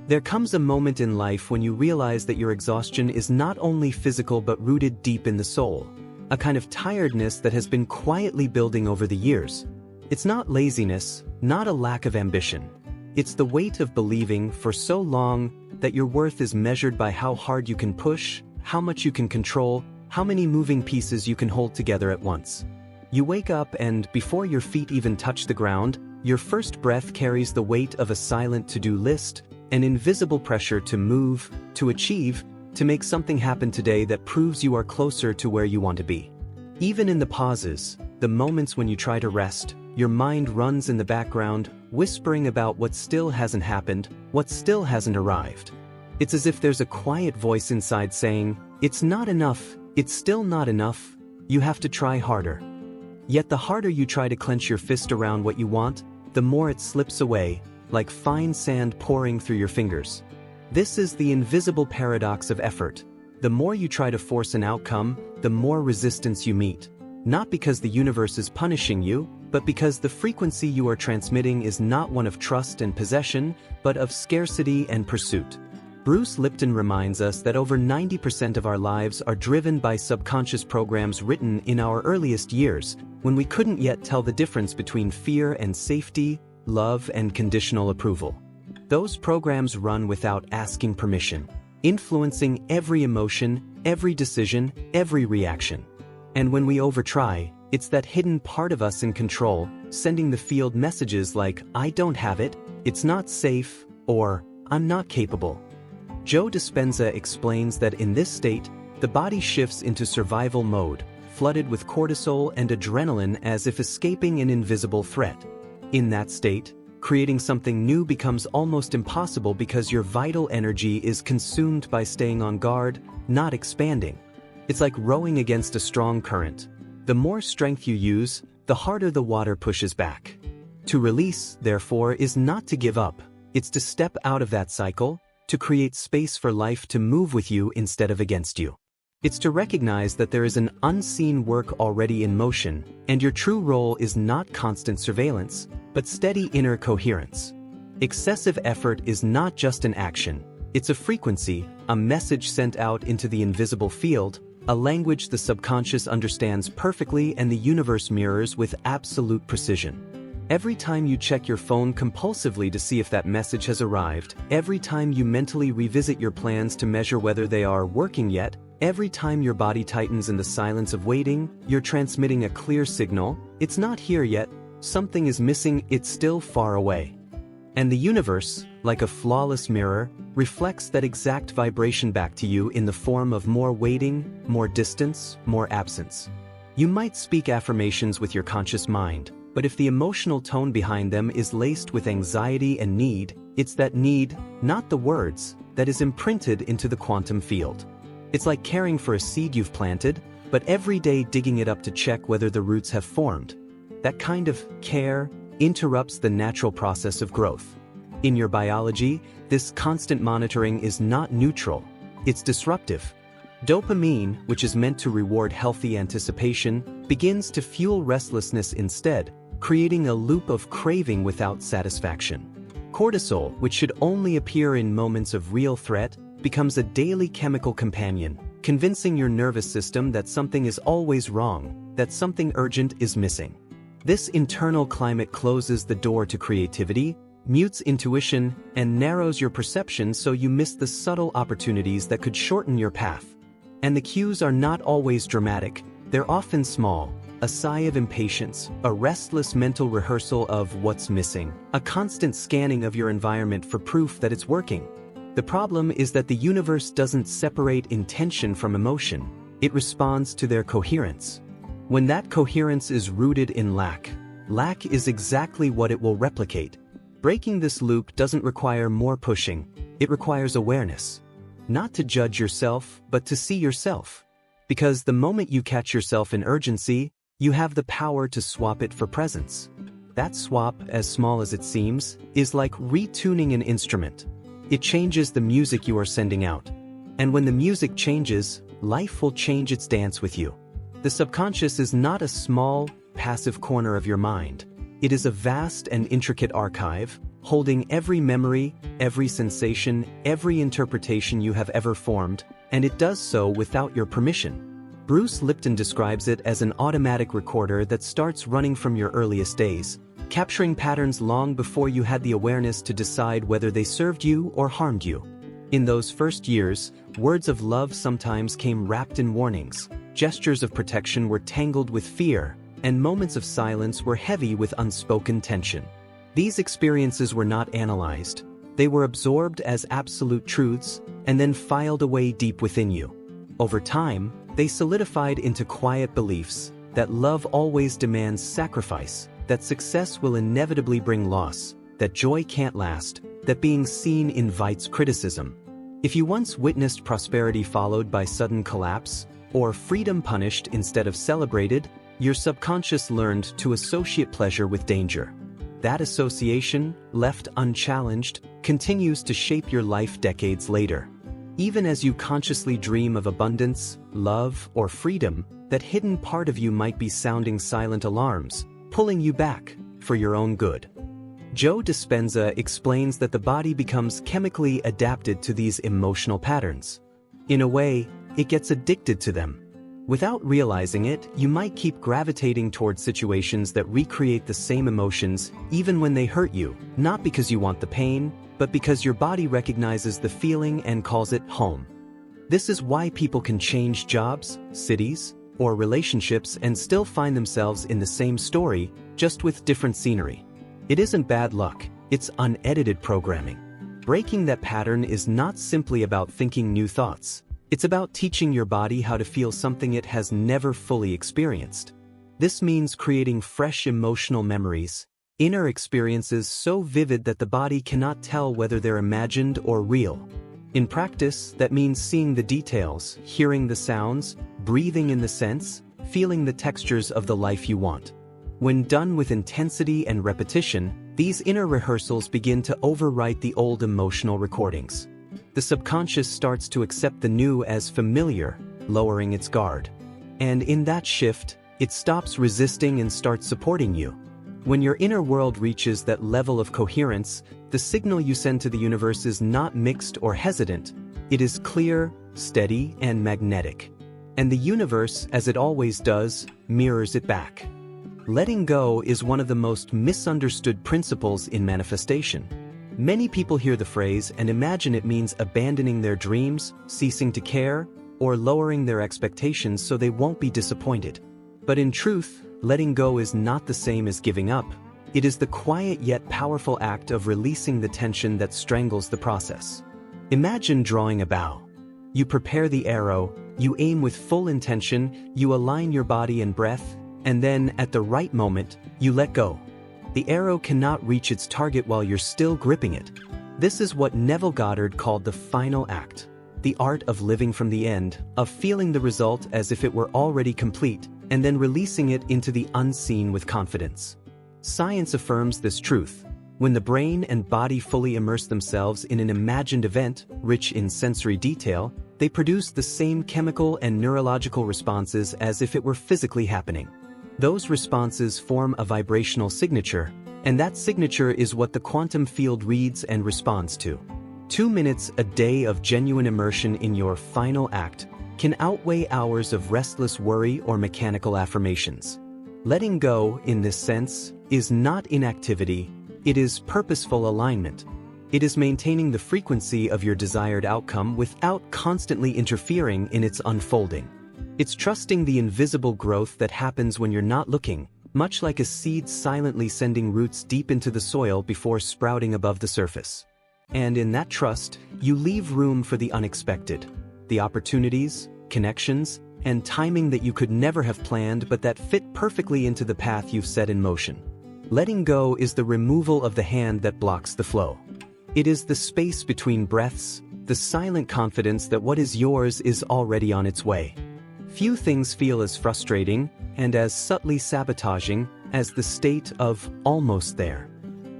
There comes a moment in life when you realize that your exhaustion is not only physical but rooted deep in the soul, a kind of tiredness that has been quietly building over the years. It's not laziness, not a lack of ambition. It's the weight of believing for so long that your worth is measured by how hard you can push, how much you can control, how many moving pieces you can hold together at once. You wake up and, before your feet even touch the ground, your first breath carries the weight of a silent to-do list, an invisible pressure to move, to achieve, to make something happen today that proves you are closer to where you want to be. Even in the pauses, the moments when you try to rest, your mind runs in the background, whispering about what still hasn't happened, what still hasn't arrived. It's as if there's a quiet voice inside saying, "It's not enough, it's still not enough, you have to try harder." Yet the harder you try to clench your fist around what you want, the more it slips away, like fine sand pouring through your fingers. This is the invisible paradox of effort. The more you try to force an outcome, the more resistance you meet. Not because the universe is punishing you, but because the frequency you are transmitting is not one of trust and possession, but of scarcity and pursuit. Bruce Lipton reminds us that over 90% of our lives are driven by subconscious programs written in our earliest years, when we couldn't yet tell the difference between fear and safety, love and conditional approval. Those programs run without asking permission, influencing every emotion, every decision, every reaction. And when we overtry, it's that hidden part of us in control, sending the field messages like, "I don't have it," "It's not safe," or "I'm not capable." Joe Dispenza explains that in this state, the body shifts into survival mode, flooded with cortisol and adrenaline as if escaping an invisible threat. In that state, creating something new becomes almost impossible because your vital energy is consumed by staying on guard, not expanding. It's like rowing against a strong current. The more strength you use, the harder the water pushes back. To release, therefore, is not to give up. It's to step out of that cycle, to create space for life to move with you instead of against you. It's to recognize that there is an unseen work already in motion, and your true role is not constant surveillance, but steady inner coherence. Excessive effort is not just an action, it's a frequency, a message sent out into the invisible field, a language the subconscious understands perfectly and the universe mirrors with absolute precision. Every time you check your phone compulsively to see if that message has arrived, every time you mentally revisit your plans to measure whether they are working yet, every time your body tightens in the silence of waiting, you're transmitting a clear signal: it's not here yet, something is missing, it's still far away. And the universe, like a flawless mirror, reflects that exact vibration back to you in the form of more waiting, more distance, more absence. You might speak affirmations with your conscious mind, but if the emotional tone behind them is laced with anxiety and need, it's that need, not the words, that is imprinted into the quantum field. It's like caring for a seed you've planted, but every day digging it up to check whether the roots have formed. That kind of care interrupts the natural process of growth. In your biology, this constant monitoring is not neutral, it's disruptive. Dopamine, which is meant to reward healthy anticipation, begins to fuel restlessness instead, creating a loop of craving without satisfaction. Cortisol, which should only appear in moments of real threat, becomes a daily chemical companion, convincing your nervous system that something is always wrong, that something urgent is missing. This internal climate closes the door to creativity, mutes intuition, and narrows your perception so you miss the subtle opportunities that could shorten your path. And the cues are not always dramatic, they're often small. A sigh of impatience, a restless mental rehearsal of what's missing, a constant scanning of your environment for proof that it's working. The problem is that the universe doesn't separate intention from emotion, it responds to their coherence. When that coherence is rooted in lack is exactly what it will replicate. Breaking this loop doesn't require more pushing, it requires awareness. Not to judge yourself, but to see yourself. Because the moment you catch yourself in urgency, you have the power to swap it for presence. That swap, as small as it seems, is like retuning an instrument. It changes the music you are sending out. And when the music changes, life will change its dance with you. The subconscious is not a small, passive corner of your mind. It is a vast and intricate archive, holding every memory, every sensation, every interpretation you have ever formed, and it does so without your permission. Bruce Lipton describes it as an automatic recorder that starts running from your earliest days, capturing patterns long before you had the awareness to decide whether they served you or harmed you. In those first years, words of love sometimes came wrapped in warnings, gestures of protection were tangled with fear, and moments of silence were heavy with unspoken tension. These experiences were not analyzed. They were absorbed as absolute truths and then filed away deep within you. Over time, they solidified into quiet beliefs that love always demands sacrifice, that success will inevitably bring loss, that joy can't last, that being seen invites criticism. If you once witnessed prosperity followed by sudden collapse, or freedom punished instead of celebrated, your subconscious learned to associate pleasure with danger. That association, left unchallenged, continues to shape your life decades later. Even as you consciously dream of abundance, love, or freedom, that hidden part of you might be sounding silent alarms, pulling you back, for your own good. Joe Dispenza explains that the body becomes chemically adapted to these emotional patterns. In a way, it gets addicted to them. Without realizing it, you might keep gravitating toward situations that recreate the same emotions even when they hurt you, not because you want the pain, but because your body recognizes the feeling and calls it home. This is why people can change jobs, cities, or relationships and still find themselves in the same story, just with different scenery. It isn't bad luck, it's unedited programming. Breaking that pattern is not simply about thinking new thoughts. It's about teaching your body how to feel something it has never fully experienced. This means creating fresh emotional memories, inner experiences so vivid that the body cannot tell whether they're imagined or real. In practice, that means seeing the details, hearing the sounds, breathing in the scents, feeling the textures of the life you want. When done with intensity and repetition, these inner rehearsals begin to overwrite the old emotional recordings. The subconscious starts to accept the new as familiar, lowering its guard. And in that shift, it stops resisting and starts supporting you. When your inner world reaches that level of coherence, the signal you send to the universe is not mixed or hesitant. It is clear, steady, and magnetic. And the universe, as it always does, mirrors it back. Letting go is one of the most misunderstood principles in manifestation. Many people hear the phrase and imagine it means abandoning their dreams, ceasing to care, or lowering their expectations so they won't be disappointed. But in truth, letting go is not the same as giving up. It is the quiet yet powerful act of releasing the tension that strangles the process. Imagine drawing a bow. You prepare the arrow, you aim with full intention, you align your body and breath, and then, at the right moment, you let go. The arrow cannot reach its target while you're still gripping it. This is what Neville Goddard called the final act, the art of living from the end, of feeling the result as if it were already complete, and then releasing it into the unseen with confidence. Science affirms this truth. When the brain and body fully immerse themselves in an imagined event, rich in sensory detail, they produce the same chemical and neurological responses as if it were physically happening. Those responses form a vibrational signature, and that signature is what the quantum field reads and responds to. 2 minutes a day of genuine immersion in your final act can outweigh hours of restless worry or mechanical affirmations. Letting go, in this sense, is not inactivity, it is purposeful alignment. It is maintaining the frequency of your desired outcome without constantly interfering in its unfolding. It's trusting the invisible growth that happens when you're not looking, much like a seed silently sending roots deep into the soil before sprouting above the surface. And in that trust, you leave room for the unexpected, the opportunities, connections, and timing that you could never have planned but that fit perfectly into the path you've set in motion. Letting go is the removal of the hand that blocks the flow. It is the space between breaths, the silent confidence that what is yours is already on its way. Few things feel as frustrating and as subtly sabotaging as the state of almost there.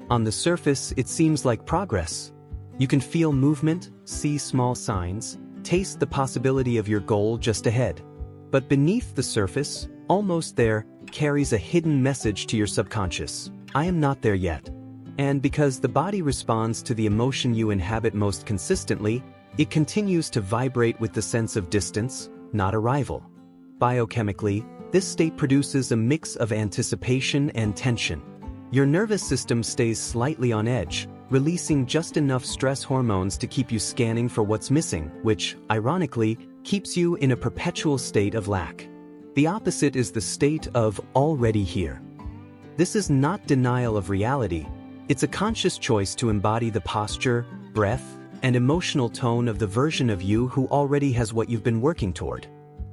On the surface, it seems like progress. You can feel movement, see small signs, taste the possibility of your goal just ahead. But beneath the surface, almost there, carries a hidden message to your subconscious. I am not there yet. And because the body responds to the emotion you inhabit most consistently, it continues to vibrate with the sense of distance, not arrival. Biochemically, this state produces a mix of anticipation and tension. Your nervous system stays slightly on edge, releasing just enough stress hormones to keep you scanning for what's missing, which, ironically, keeps you in a perpetual state of lack. The opposite is the state of already here. This is not denial of reality. It's a conscious choice to embody the posture, breath, and emotional tone of the version of you who already has what you've been working toward.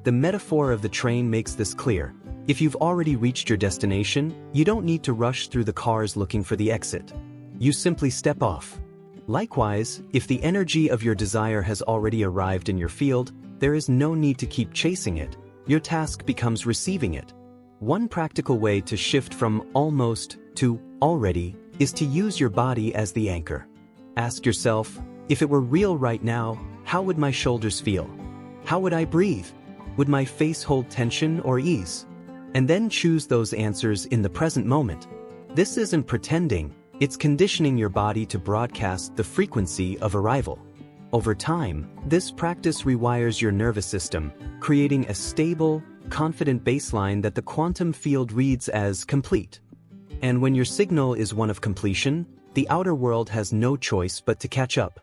The metaphor of the train makes this clear. If you've already reached your destination, you don't need to rush through the cars looking for the exit. You simply step off. Likewise, if the energy of your desire has already arrived in your field, there is no need to keep chasing it. Your task becomes receiving it. One practical way to shift from almost to already is to use your body as the anchor. Ask yourself, if it were real right now, how would my shoulders feel? How would I breathe? Would my face hold tension or ease? And then choose those answers in the present moment. This isn't pretending, it's conditioning your body to broadcast the frequency of arrival. Over time, this practice rewires your nervous system, creating a stable, confident baseline that the quantum field reads as complete. And when your signal is one of completion, the outer world has no choice but to catch up.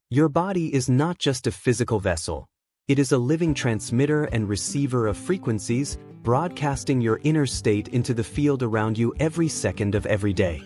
Your body is not just a physical vessel. It is a living transmitter and receiver of frequencies, broadcasting your inner state into the field around you every second of every day.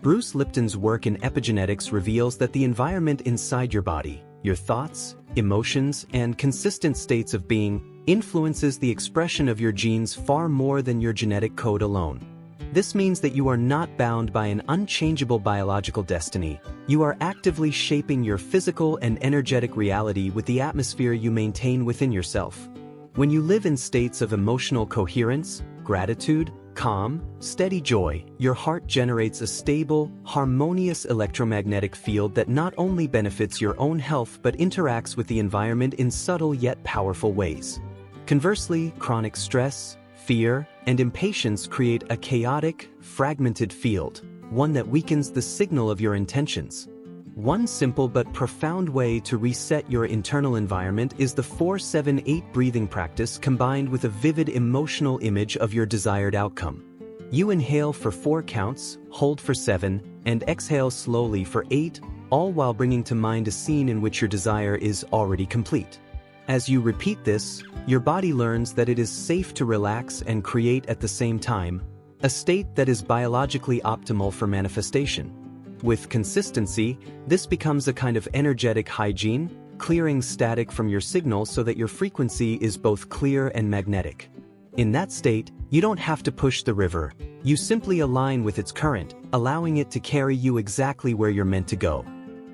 Bruce Lipton's work in epigenetics reveals that the environment inside your body, your thoughts, emotions, and consistent states of being, influences the expression of your genes far more than your genetic code alone. This means that you are not bound by an unchangeable biological destiny. You are actively shaping your physical and energetic reality with the atmosphere you maintain within yourself. When you live in states of emotional coherence, gratitude, calm, steady joy, your heart generates a stable, harmonious electromagnetic field that not only benefits your own health but interacts with the environment in subtle yet powerful ways. Conversely, chronic stress, fear, and impatience create a chaotic, fragmented field, one that weakens the signal of your intentions. One simple but profound way to reset your internal environment is the 4-7-8 breathing practice combined with a vivid emotional image of your desired outcome. You inhale for 4 counts, hold for 7, and exhale slowly for 8, all while bringing to mind a scene in which your desire is already complete. As you repeat this, your body learns that it is safe to relax and create at the same time, a state that is biologically optimal for manifestation. With consistency, this becomes a kind of energetic hygiene, clearing static from your signal so that your frequency is both clear and magnetic. In that state, you don't have to push the river. You simply align with its current, allowing it to carry you exactly where you're meant to go.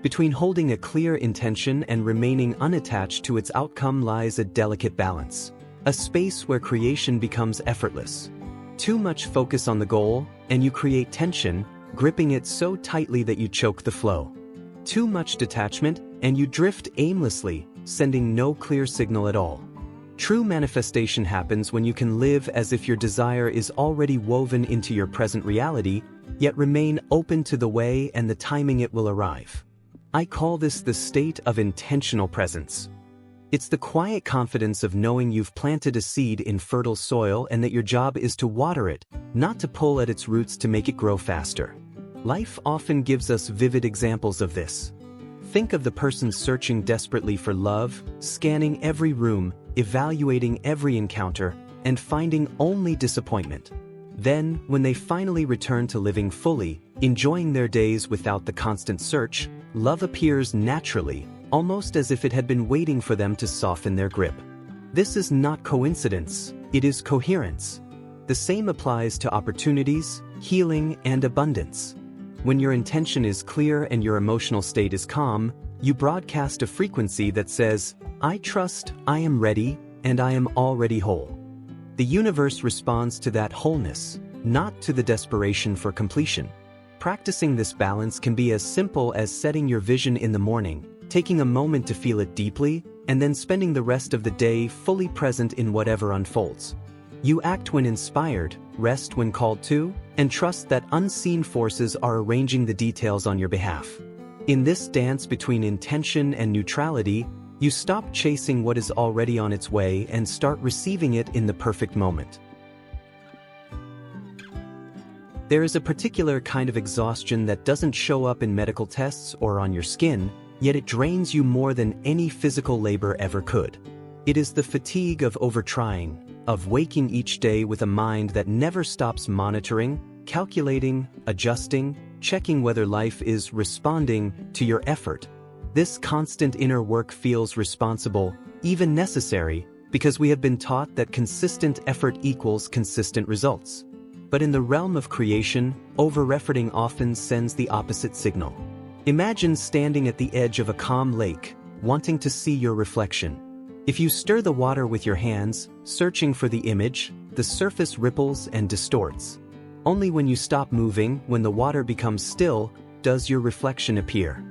Between holding a clear intention and remaining unattached to its outcome lies a delicate balance, a space where creation becomes effortless. Too much focus on the goal, and you create tension, gripping it so tightly that you choke the flow. Too much detachment, and you drift aimlessly, sending no clear signal at all. True manifestation happens when you can live as if your desire is already woven into your present reality, yet remain open to the way and the timing it will arrive. I call this the state of intentional presence. It's the quiet confidence of knowing you've planted a seed in fertile soil and that your job is to water it, not to pull at its roots to make it grow faster. Life often gives us vivid examples of this. Think of the person searching desperately for love, scanning every room, evaluating every encounter, and finding only disappointment. Then, when they finally return to living fully, enjoying their days without the constant search, love appears naturally, almost as if it had been waiting for them to soften their grip. This is not coincidence, it is coherence. The same applies to opportunities, healing, and abundance. When your intention is clear and your emotional state is calm, you broadcast a frequency that says, I trust, I am ready, and I am already whole. The universe responds to that wholeness, not to the desperation for completion. Practicing this balance can be as simple as setting your vision in the morning, taking a moment to feel it deeply, and then spending the rest of the day fully present in whatever unfolds. You act when inspired, rest when called to, and trust that unseen forces are arranging the details on your behalf. In this dance between intention and neutrality, you stop chasing what is already on its way and start receiving it in the perfect moment. There is a particular kind of exhaustion that doesn't show up in medical tests or on your skin, yet it drains you more than any physical labor ever could. It is the fatigue of overtrying, of waking each day with a mind that never stops monitoring, calculating, adjusting, checking whether life is responding to your effort. This constant inner work feels responsible, even necessary, because we have been taught that consistent effort equals consistent results. But in the realm of creation, over-efforting often sends the opposite signal. Imagine standing at the edge of a calm lake, wanting to see your reflection. If you stir the water with your hands, searching for the image, the surface ripples and distorts. Only when you stop moving, when the water becomes still, does your reflection appear.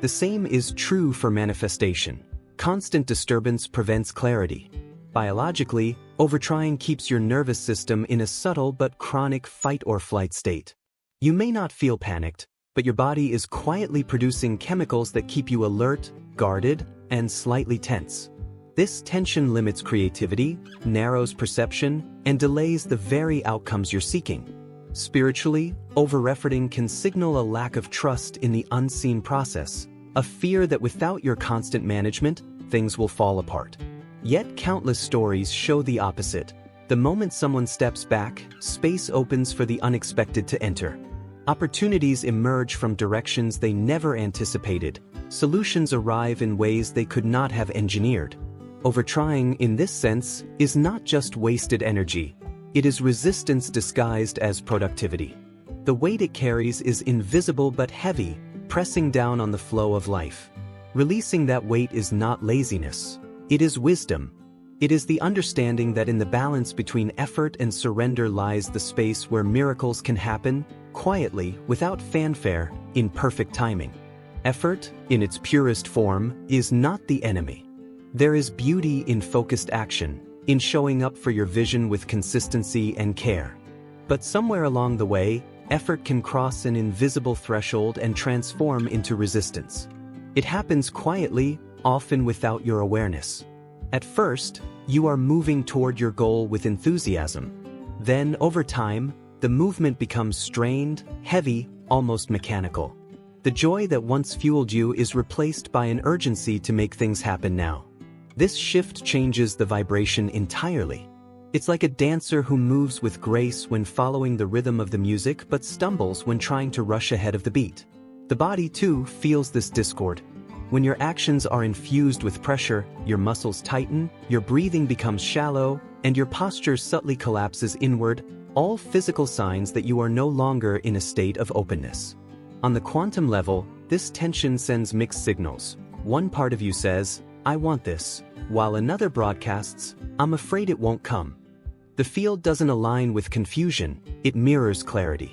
The same is true for manifestation. Constant disturbance prevents clarity. Biologically, overtrying keeps your nervous system in a subtle but chronic fight-or-flight state. You may not feel panicked, but your body is quietly producing chemicals that keep you alert, guarded, and slightly tense. This tension limits creativity, narrows perception, and delays the very outcomes you're seeking. Spiritually, over-efforting can signal a lack of trust in the unseen process, a fear that without your constant management, things will fall apart. Yet countless stories show the opposite. The moment someone steps back, space opens for the unexpected to enter. Opportunities emerge from directions they never anticipated. Solutions arrive in ways they could not have engineered. Overtrying, in this sense, is not just wasted energy. It is resistance disguised as productivity. The weight it carries is invisible but heavy, pressing down on the flow of life. Releasing that weight is not laziness. It is wisdom. It is the understanding that in the balance between effort and surrender lies the space where miracles can happen, quietly, without fanfare, in perfect timing. Effort, in its purest form, is not the enemy. There is beauty in focused action, in showing up for your vision with consistency and care. But somewhere along the way, effort can cross an invisible threshold and transform into resistance. It happens quietly, often without your awareness. At first, you are moving toward your goal with enthusiasm. Then, over time, the movement becomes strained, heavy, almost mechanical. The joy that once fueled you is replaced by an urgency to make things happen now. This shift changes the vibration entirely. It's like a dancer who moves with grace when following the rhythm of the music but stumbles when trying to rush ahead of the beat. The body, too, feels this discord. When your actions are infused with pressure, your muscles tighten, your breathing becomes shallow, and your posture subtly collapses inward, all physical signs that you are no longer in a state of openness. On the quantum level, this tension sends mixed signals. One part of you says, "I want this," while another broadcasts, "I'm afraid it won't come." The field doesn't align with confusion, it mirrors clarity.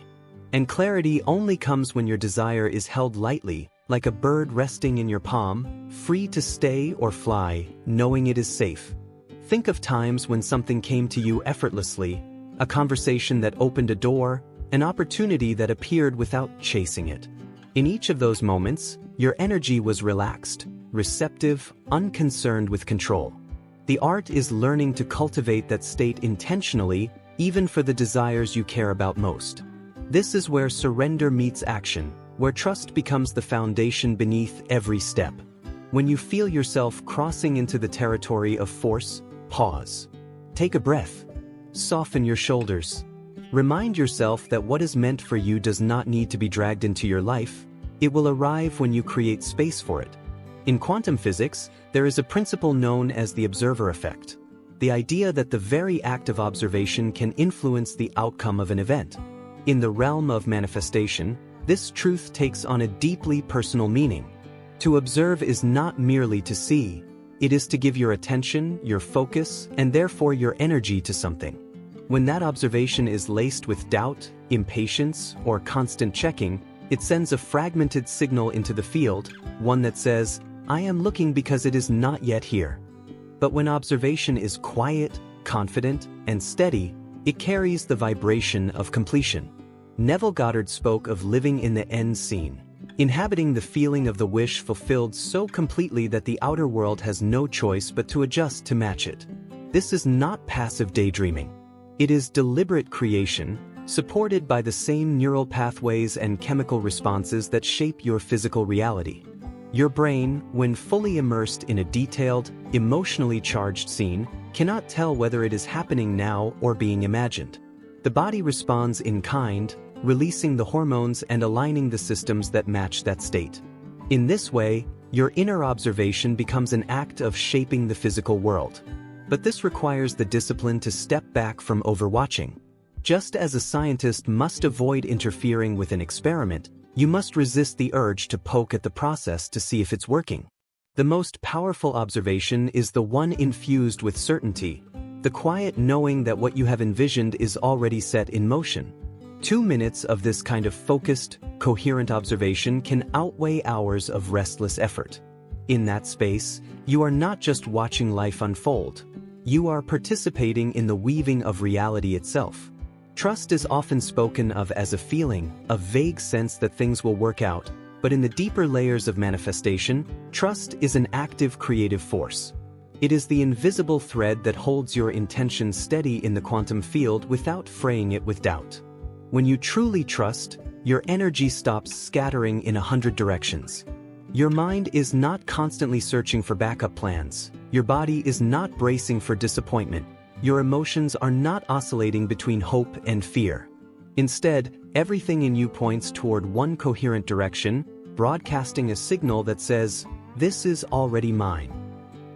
And clarity only comes when your desire is held lightly, like a bird resting in your palm, free to stay or fly, knowing it is safe. Think of times when something came to you effortlessly, a conversation that opened a door, an opportunity that appeared without chasing it. In each of those moments, your energy was relaxed, receptive, unconcerned with control. The art is learning to cultivate that state intentionally, even for the desires you care about most. This is where surrender meets action, where trust becomes the foundation beneath every step. When you feel yourself crossing into the territory of force, pause. Take a breath. Soften your shoulders. Remind yourself that what is meant for you does not need to be dragged into your life. It will arrive when you create space for it. In quantum physics, there is a principle known as the observer effect. The idea that the very act of observation can influence the outcome of an event. In the realm of manifestation, this truth takes on a deeply personal meaning. To observe is not merely to see, it is to give your attention, your focus, and therefore your energy to something. When that observation is laced with doubt, impatience, or constant checking, it sends a fragmented signal into the field, one that says, "I am looking because it is not yet here." But when observation is quiet, confident, and steady, it carries the vibration of completion. Neville Goddard spoke of living in the end scene, inhabiting the feeling of the wish fulfilled so completely that the outer world has no choice but to adjust to match it. This is not passive daydreaming. It is deliberate creation, supported by the same neural pathways and chemical responses that shape your physical reality. Your brain, when fully immersed in a detailed, emotionally charged scene, cannot tell whether it is happening now or being imagined. The body responds in kind, releasing the hormones and aligning the systems that match that state. In this way, your inner observation becomes an act of shaping the physical world. But this requires the discipline to step back from overwatching. Just as a scientist must avoid interfering with an experiment, you must resist the urge to poke at the process to see if it's working. The most powerful observation is the one infused with certainty, the quiet knowing that what you have envisioned is already set in motion. 2 minutes of this kind of focused, coherent observation can outweigh hours of restless effort. In that space, you are not just watching life unfold. You are participating in the weaving of reality itself. Trust is often spoken of as a feeling, a vague sense that things will work out, but in the deeper layers of manifestation, trust is an active creative force. It is the invisible thread that holds your intention steady in the quantum field without fraying it with doubt. When you truly trust, your energy stops scattering in 100 directions. Your mind is not constantly searching for backup plans. Your body is not bracing for disappointment. Your emotions are not oscillating between hope and fear. Instead, everything in you points toward one coherent direction, broadcasting a signal that says, "This is already mine."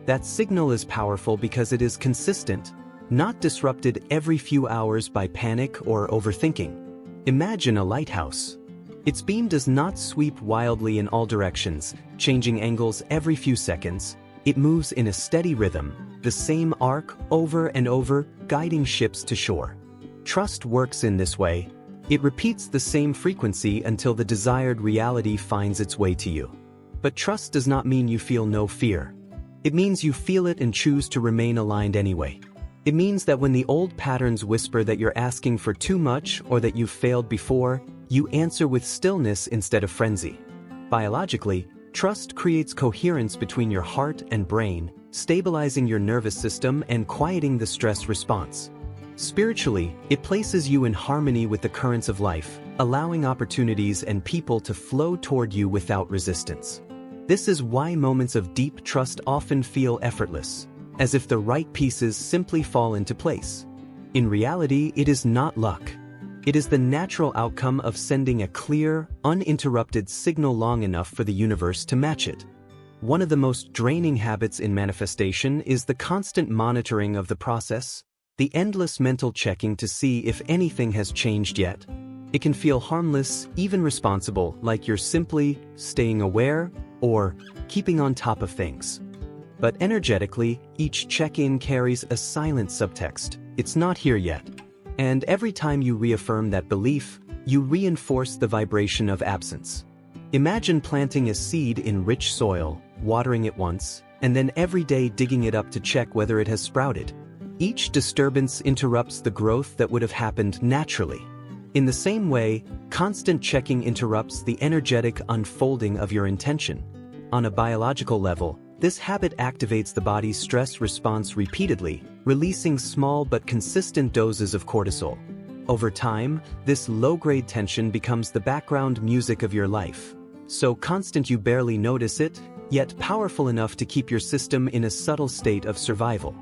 That signal is powerful because it is consistent, not disrupted every few hours by panic or overthinking. Imagine a lighthouse. Its beam does not sweep wildly in all directions, changing angles every few seconds. It moves in a steady rhythm, the same arc over and over, guiding ships to shore. Trust works in this way. It repeats the same frequency until the desired reality finds its way to you. But trust does not mean you feel no fear. It means you feel it and choose to remain aligned anyway. It means that when the old patterns whisper that you're asking for too much or that you've failed before, you answer with stillness instead of frenzy. Biologically, trust creates coherence between your heart and brain, stabilizing your nervous system and quieting the stress response. Spiritually, it places you in harmony with the currents of life, allowing opportunities and people to flow toward you without resistance. This is why moments of deep trust often feel effortless, as if the right pieces simply fall into place. In reality, it is not luck. It is the natural outcome of sending a clear, uninterrupted signal long enough for the universe to match it. One of the most draining habits in manifestation is the constant monitoring of the process, the endless mental checking to see if anything has changed yet. It can feel harmless, even responsible, like you're simply staying aware or keeping on top of things. But energetically, each check-in carries a silent subtext. It's not here yet. And every time you reaffirm that belief, you reinforce the vibration of absence. Imagine planting a seed in rich soil, watering it once, and then every day digging it up to check whether it has sprouted. Each disturbance interrupts the growth that would have happened naturally. In the same way, constant checking interrupts the energetic unfolding of your intention. On a biological level, this habit activates the body's stress response repeatedly, releasing small but consistent doses of cortisol. Over time, this low-grade tension becomes the background music of your life. So constant you barely notice it, yet powerful enough to keep your system in a subtle state of survival.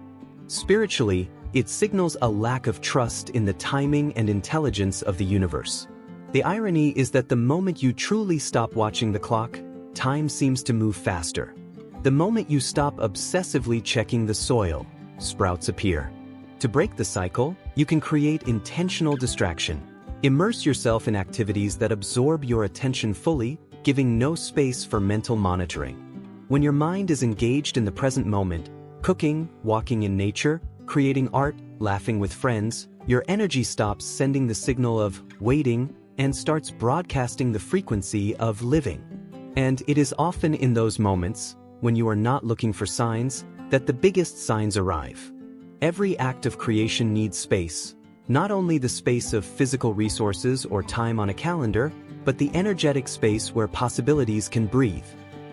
Spiritually, it signals a lack of trust in the timing and intelligence of the universe. The irony is that the moment you truly stop watching the clock, time seems to move faster. The moment you stop obsessively checking the soil, sprouts appear. To break the cycle, you can create intentional distraction. Immerse yourself in activities that absorb your attention fully, giving no space for mental monitoring. When your mind is engaged in the present moment, cooking, walking in nature, creating art, laughing with friends, your energy stops sending the signal of waiting and starts broadcasting the frequency of living. And it is often in those moments, when you are not looking for signs, that the biggest signs arrive. Every act of creation needs space. Not only the space of physical resources or time on a calendar, but the energetic space where possibilities can breathe.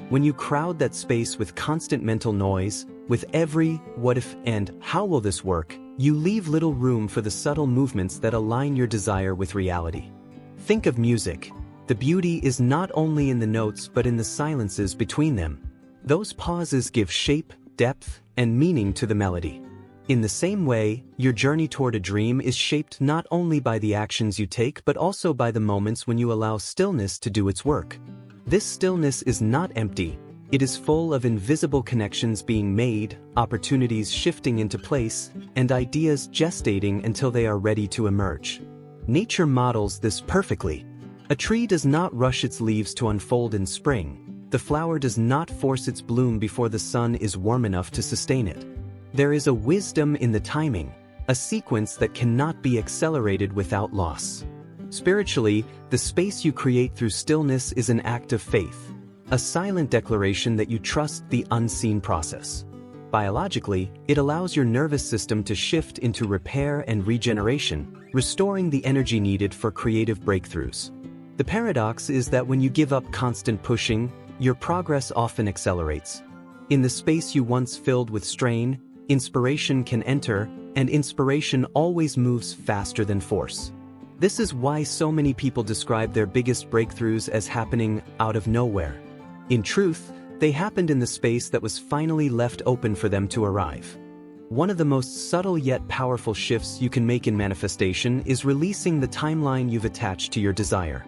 When you crowd that space with constant mental noise, with every what if and how will this work, you leave little room for the subtle movements that align your desire with reality. Think of music. The beauty is not only in the notes but in the silences between them. Those pauses give shape, depth, and meaning to the melody. In the same way, your journey toward a dream is shaped not only by the actions you take but also by the moments when you allow stillness to do its work. This stillness is not empty, it is full of invisible connections being made, opportunities shifting into place, and ideas gestating until they are ready to emerge. Nature models this perfectly. A tree does not rush its leaves to unfold in spring. The flower does not force its bloom before the sun is warm enough to sustain it. There is a wisdom in the timing, a sequence that cannot be accelerated without loss. Spiritually, the space you create through stillness is an act of faith, a silent declaration that you trust the unseen process. Biologically, it allows your nervous system to shift into repair and regeneration, restoring the energy needed for creative breakthroughs. The paradox is that when you give up constant pushing, your progress often accelerates. In the space you once filled with strain, inspiration can enter, and inspiration always moves faster than force. This is why so many people describe their biggest breakthroughs as happening out of nowhere. In truth, they happened in the space that was finally left open for them to arrive. One of the most subtle yet powerful shifts you can make in manifestation is releasing the timeline you've attached to your desire.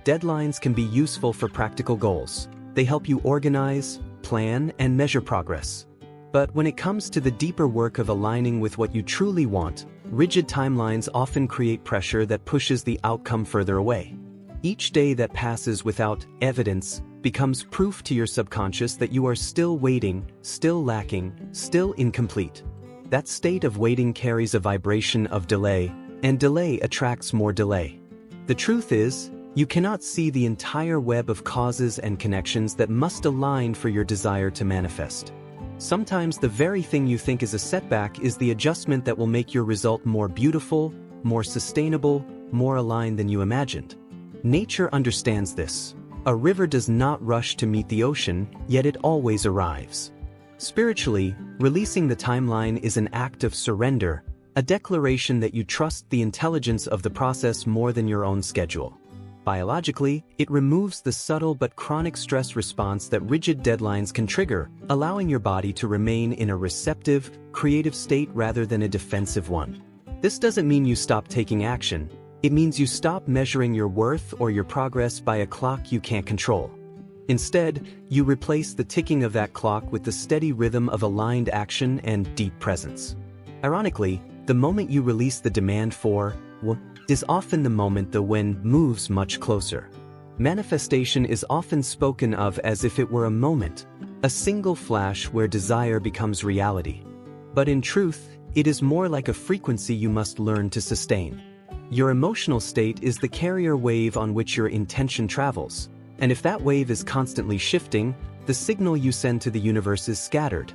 Deadlines can be useful for practical goals. They help you organize, plan, and measure progress. But when it comes to the deeper work of aligning with what you truly want, rigid timelines often create pressure that pushes the outcome further away. Each day that passes without evidence becomes proof to your subconscious that you are still waiting, still lacking, still incomplete. That state of waiting carries a vibration of delay, and delay attracts more delay. The truth is, you cannot see the entire web of causes and connections that must align for your desire to manifest. Sometimes the very thing you think is a setback is the adjustment that will make your result more beautiful, more sustainable, more aligned than you imagined. Nature understands this. A river does not rush to meet the ocean, yet it always arrives. Spiritually, releasing the timeline is an act of surrender, a declaration that you trust the intelligence of the process more than your own schedule. Biologically, it removes the subtle but chronic stress response that rigid deadlines can trigger, allowing your body to remain in a receptive, creative state rather than a defensive one. This doesn't mean you stop taking action. It means you stop measuring your worth or your progress by a clock you can't control. Instead, you replace the ticking of that clock with the steady rhythm of aligned action and deep presence. Ironically, the moment you release the demand for is often the moment the when moves much closer. Manifestation is often spoken of as if it were a moment, a single flash where desire becomes reality. But in truth, it is more like a frequency you must learn to sustain. Your emotional state is the carrier wave on which your intention travels, and if that wave is constantly shifting, the signal you send to the universe is scattered.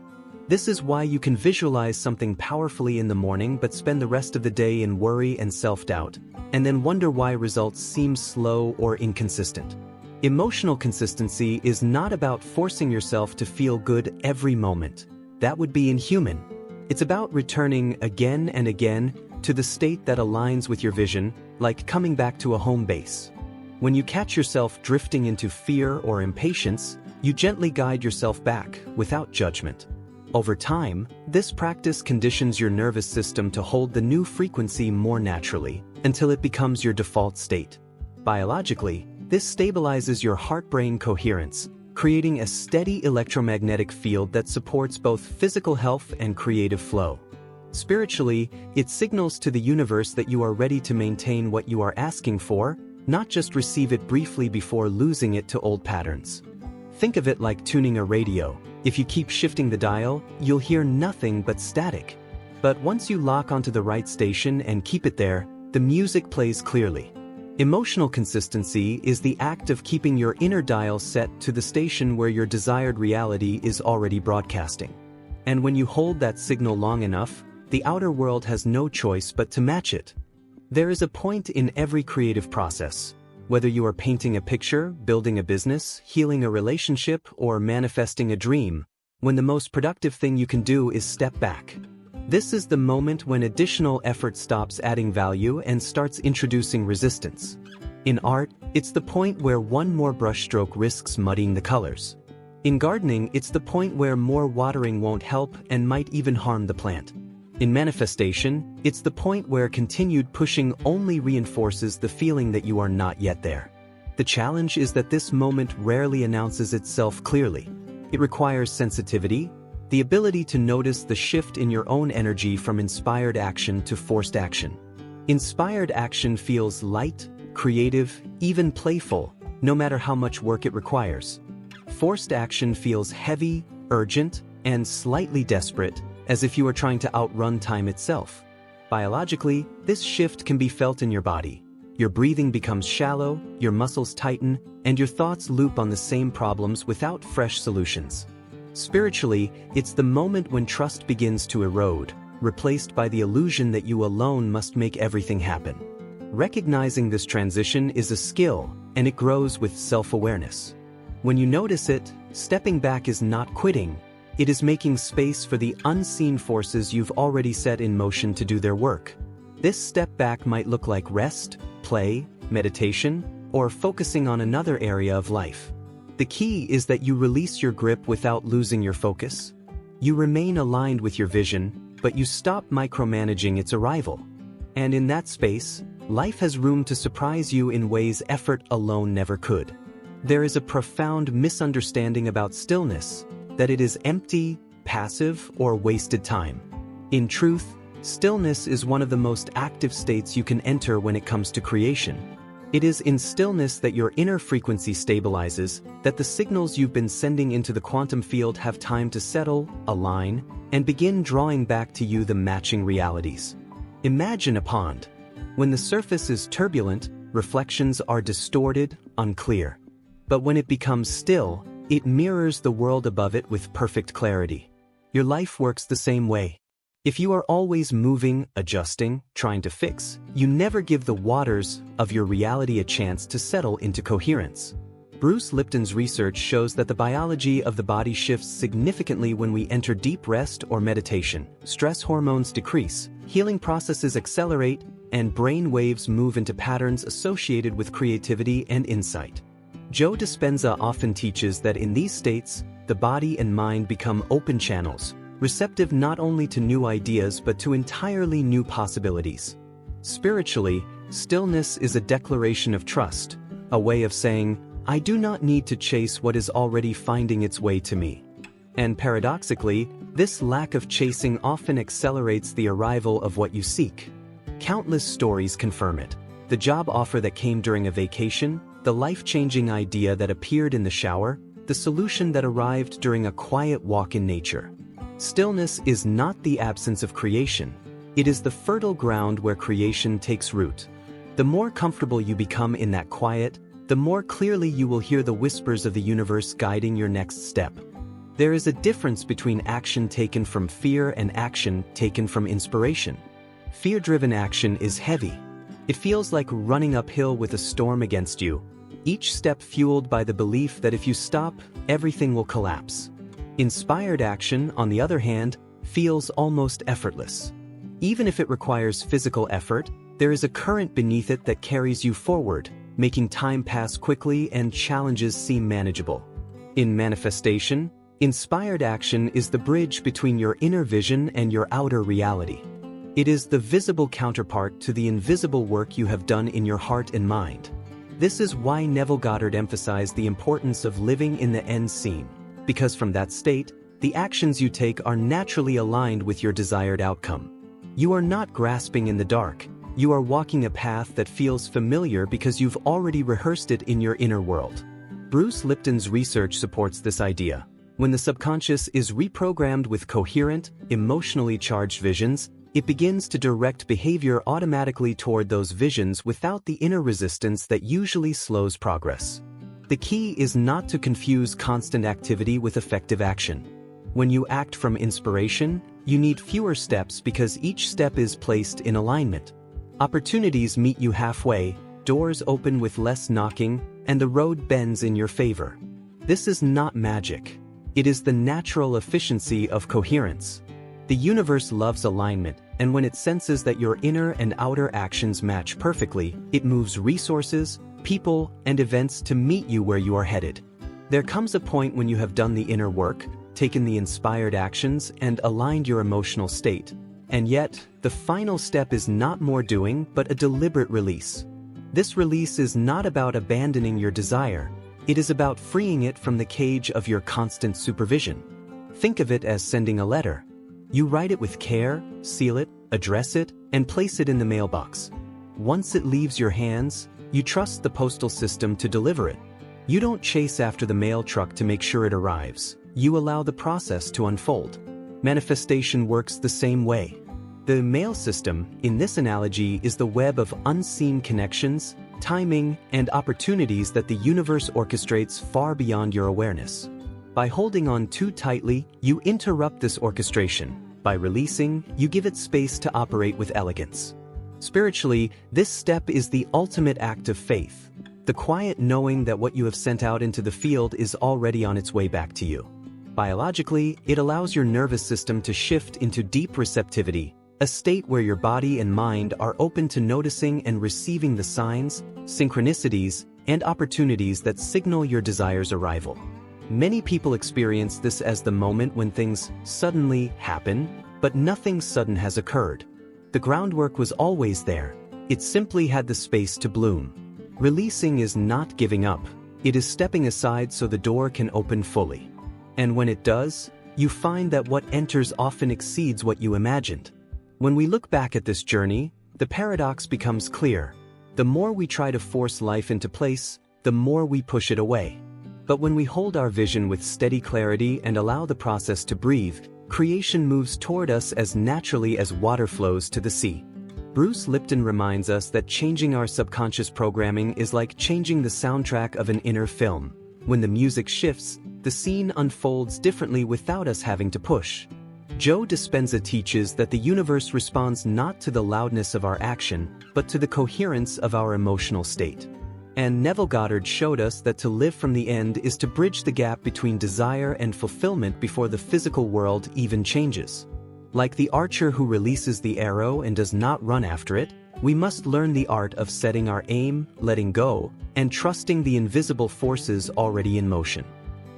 This is why you can visualize something powerfully in the morning but spend the rest of the day in worry and self-doubt, and then wonder why results seem slow or inconsistent. Emotional consistency is not about forcing yourself to feel good every moment. That would be inhuman. It's about returning again and again to the state that aligns with your vision, like coming back to a home base. When you catch yourself drifting into fear or impatience, you gently guide yourself back, without judgment. Over time, this practice conditions your nervous system to hold the new frequency more naturally, until it becomes your default state. Biologically, this stabilizes your heart-brain coherence, creating a steady electromagnetic field that supports both physical health and creative flow. Spiritually, it signals to the universe that you are ready to maintain what you are asking for, not just receive it briefly before losing it to old patterns. Think of it like tuning a radio. If you keep shifting the dial, you'll hear nothing but static. But once you lock onto the right station and keep it there, the music plays clearly. Emotional consistency is the act of keeping your inner dial set to the station where your desired reality is already broadcasting. And when you hold that signal long enough, the outer world has no choice but to match it. There is a point in every creative process. Whether you are painting a picture, building a business, healing a relationship, or manifesting a dream, when the most productive thing you can do is step back. This is the moment when additional effort stops adding value and starts introducing resistance. In art, it's the point where one more brushstroke risks muddying the colors. In gardening, it's the point where more watering won't help and might even harm the plant. In manifestation, it's the point where continued pushing only reinforces the feeling that you are not yet there. The challenge is that this moment rarely announces itself clearly. It requires sensitivity, the ability to notice the shift in your own energy from inspired action to forced action. Inspired action feels light, creative, even playful, no matter how much work it requires. Forced action feels heavy, urgent, and slightly desperate, as if you are trying to outrun time itself. Biologically, this shift can be felt in your body. Your breathing becomes shallow, your muscles tighten, and your thoughts loop on the same problems without fresh solutions. Spiritually, it's the moment when trust begins to erode, replaced by the illusion that you alone must make everything happen. Recognizing this transition is a skill, and it grows with self-awareness. When you notice it, stepping back is not quitting. It is making space for the unseen forces you've already set in motion to do their work. This step back might look like rest, play, meditation, or focusing on another area of life. The key is that you release your grip without losing your focus. You remain aligned with your vision, but you stop micromanaging its arrival. And in that space, life has room to surprise you in ways effort alone never could. There is a profound misunderstanding about stillness, that it is empty, passive, or wasted time. In truth, stillness is one of the most active states you can enter when it comes to creation. It is in stillness that your inner frequency stabilizes, that the signals you've been sending into the quantum field have time to settle, align, and begin drawing back to you the matching realities. Imagine a pond. When the surface is turbulent, reflections are distorted, unclear. But when it becomes still, it mirrors the world above it with perfect clarity. Your life works the same way. If you are always moving, adjusting, trying to fix, you never give the waters of your reality a chance to settle into coherence. Bruce Lipton's research shows that the biology of the body shifts significantly when we enter deep rest or meditation. Stress hormones decrease, healing processes accelerate, and brain waves move into patterns associated with creativity and insight. Joe Dispenza often teaches that in these states, the body and mind become open channels, receptive not only to new ideas but to entirely new possibilities. Spiritually, stillness is a declaration of trust, a way of saying, I do not need to chase what is already finding its way to me. And paradoxically, this lack of chasing often accelerates the arrival of what you seek. Countless stories confirm it. The job offer that came during a vacation, the life-changing idea that appeared in the shower, the solution that arrived during a quiet walk in nature. Stillness is not the absence of creation. It is the fertile ground where creation takes root. The more comfortable you become in that quiet, the more clearly you will hear the whispers of the universe guiding your next step. There is a difference between action taken from fear and action taken from inspiration. Fear-driven action is heavy. It feels like running uphill with a storm against you, each step fueled by the belief that if you stop, everything will collapse. Inspired action, on the other hand, feels almost effortless. Even if it requires physical effort, there is a current beneath it that carries you forward, making time pass quickly and challenges seem manageable. In manifestation, inspired action is the bridge between your inner vision and your outer reality. It is the visible counterpart to the invisible work you have done in your heart and mind. This is why Neville Goddard emphasized the importance of living in the end scene, because from that state, the actions you take are naturally aligned with your desired outcome. You are not grasping in the dark, you are walking a path that feels familiar because you've already rehearsed it in your inner world. Bruce Lipton's research supports this idea. When the subconscious is reprogrammed with coherent, emotionally charged visions, it begins to direct behavior automatically toward those visions without the inner resistance that usually slows progress. The key is not to confuse constant activity with effective action. When you act from inspiration, you need fewer steps because each step is placed in alignment. Opportunities meet you halfway, doors open with less knocking, and the road bends in your favor. This is not magic. It is the natural efficiency of coherence. The universe loves alignment, and when it senses that your inner and outer actions match perfectly, it moves resources, people, and events to meet you where you are headed. There comes a point when you have done the inner work, taken the inspired actions, and aligned your emotional state. And yet, the final step is not more doing, but a deliberate release. This release is not about abandoning your desire. It is about freeing it from the cage of your constant supervision. Think of it as sending a letter. You write it with care, seal it, address it, and place it in the mailbox. Once it leaves your hands, you trust the postal system to deliver it. You don't chase after the mail truck to make sure it arrives. You allow the process to unfold. Manifestation works the same way. The mail system, in this analogy, is the web of unseen connections, timing, and opportunities that the universe orchestrates far beyond your awareness. By holding on too tightly, you interrupt this orchestration. By releasing, you give it space to operate with elegance. Spiritually, this step is the ultimate act of faith, the quiet knowing that what you have sent out into the field is already on its way back to you. Biologically, it allows your nervous system to shift into deep receptivity, a state where your body and mind are open to noticing and receiving the signs, synchronicities, and opportunities that signal your desire's arrival. Many people experience this as the moment when things suddenly happen, but nothing sudden has occurred. The groundwork was always there. It simply had the space to bloom. Releasing is not giving up. It is stepping aside so the door can open fully. And when it does, you find that what enters often exceeds what you imagined. When we look back at this journey, the paradox becomes clear. The more we try to force life into place, the more we push it away. But when we hold our vision with steady clarity and allow the process to breathe, creation moves toward us as naturally as water flows to the sea. Bruce Lipton reminds us that changing our subconscious programming is like changing the soundtrack of an inner film. When the music shifts, the scene unfolds differently without us having to push. Joe Dispenza teaches that the universe responds not to the loudness of our action, but to the coherence of our emotional state. And Neville Goddard showed us that to live from the end is to bridge the gap between desire and fulfillment before the physical world even changes. Like the archer who releases the arrow and does not run after it, we must learn the art of setting our aim, letting go, and trusting the invisible forces already in motion.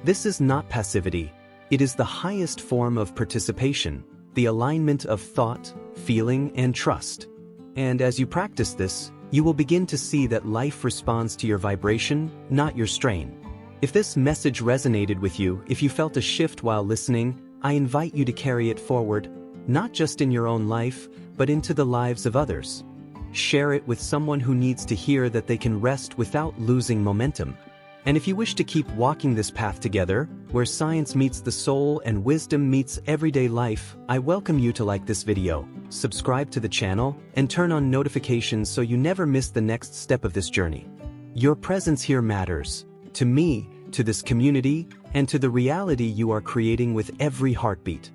This is not passivity. It is the highest form of participation, the alignment of thought, feeling, and trust. And as you practice this, you will begin to see that life responds to your vibration, not your strain. If this message resonated with you, if you felt a shift while listening, I invite you to carry it forward, not just in your own life, but into the lives of others. Share it with someone who needs to hear that they can rest without losing momentum. And if you wish to keep walking this path together, where science meets the soul and wisdom meets everyday life, I welcome you to like this video, subscribe to the channel, and turn on notifications so you never miss the next step of this journey. Your presence here matters, to me, to this community, and to the reality you are creating with every heartbeat.